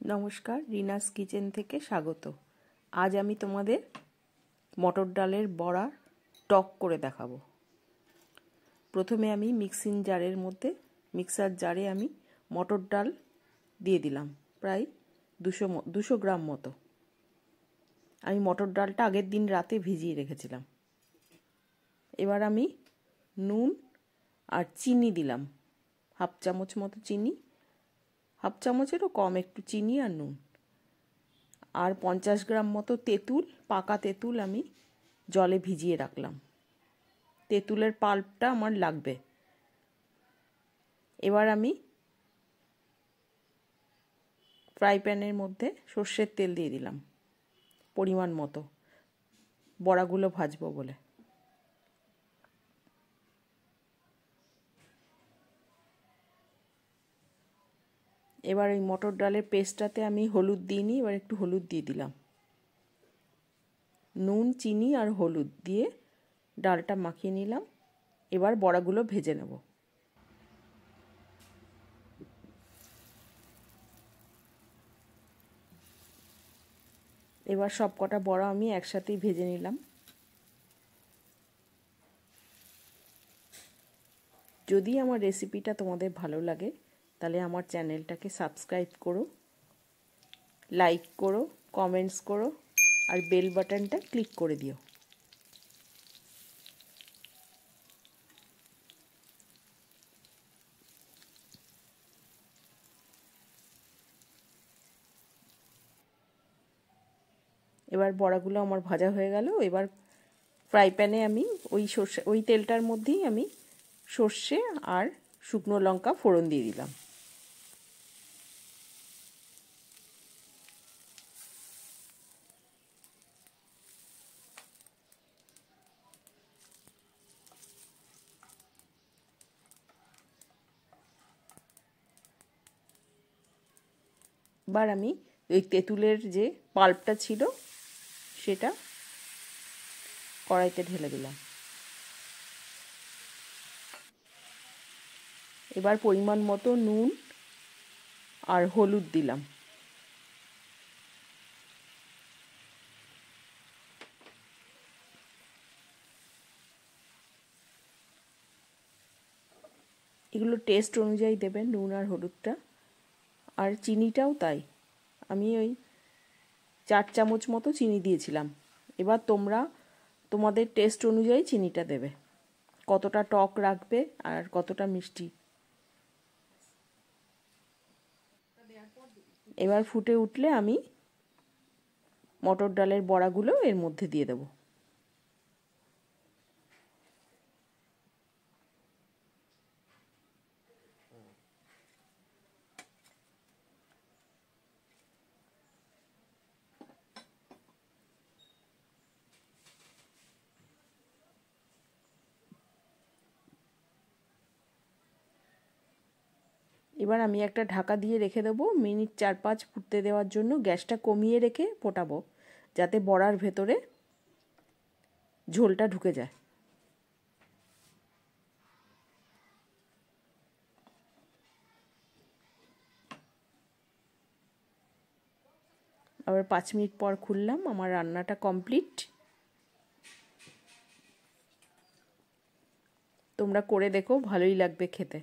নমস্কার, রিনাস কিচেন থেকে স্বাগত। আজ আমি তোমাদের মটর ডালের বড়া টক করে দেখাবো। প্রথমে আমি মিক্সার জারে আমি মটর ডাল দিয়ে দিলাম, প্রায় 200 গ্রাম মতো। আমি মটর ডালটা আগের দিন রাতে ভিজিয়ে রেখেছিলাম। এবার আমি নুন আর চিনি দিলাম, হাফ চামচ মতো চিনি, হাফ চামচেরও কম একটু চিনি আর নুন, আর 50 গ্রাম মতো পাকা তেঁতুল আমি জলে ভিজিয়ে রাখলাম। তেঁতুলের পাল্পটা আমার লাগবে। এবার আমি ফ্রাই প্যানের মধ্যে সর্ষের তেল দিয়ে দিলাম পরিমাণ মতো, বড়াগুলো ভাজবো বলে। এবার এই মটর ডালের পেস্টটাতে আমি হলুদ দিইনি, এবার একটু হলুদ দিয়ে দিলাম। নুন, চিনি আর হলুদ দিয়ে ডালটা মাখিয়ে নিলাম। এবার বড়াগুলো ভেজে নেব। এবার সব কটা বড়া আমি একসাথেই ভেজে নিলাম। যদি আমার রেসিপিটা তোমাদের ভালো লাগে তাহলে আমার চ্যানেলটাকে সাবস্ক্রাইব করো, লাইক করো, কমেন্টস করো আর বেল বাটনটা ক্লিক করে দিও। এবার বড়াগুলো আমার ভাজা হয়ে গেল। এবার ফ্রাই প্যানে আমি ওই তেলটার মধ্যেই আমি সর্ষে আর শুকনো লঙ্কা ফোড়ন দিয়ে দিলাম। এবার আমি ওই তেঁতুলের যে পাল্পটা ছিল সেটা কড়াইতে ঢেলে দিলাম। এবার পরিমাণ মতো নুন আর হলুদ দিলাম। এগুলো টেস্ট অনুযায়ী দেবেন, নুন আর হলুদটা, আর চিনিটাও তাই। আমি ওই 4 চামচ মতো চিনি দিয়েছিলাম। এবার তোমাদের টেস্ট অনুযায়ী চিনিটা দেবে, কতটা টক রাখবে আর কতটা মিষ্টি। এবার ফুটে উঠলে আমি মটর ডালের বড়াগুলো এর মধ্যে দিয়ে দেবো। এবার আমি একটা ঢাকা দিয়ে রেখে দেবো মিনিট 4-5 ফুটতে দেওয়ার জন্য। গ্যাসটা কমিয়ে রেখে ফোটাবো যাতে বড়ার ভেতরে ঝোলটা ঢুকে যায়। আবার 5 মিনিট পর খুললাম, আমার রান্নাটা কমপ্লিট। তোমরা করে দেখো, ভালোই লাগবে খেতে।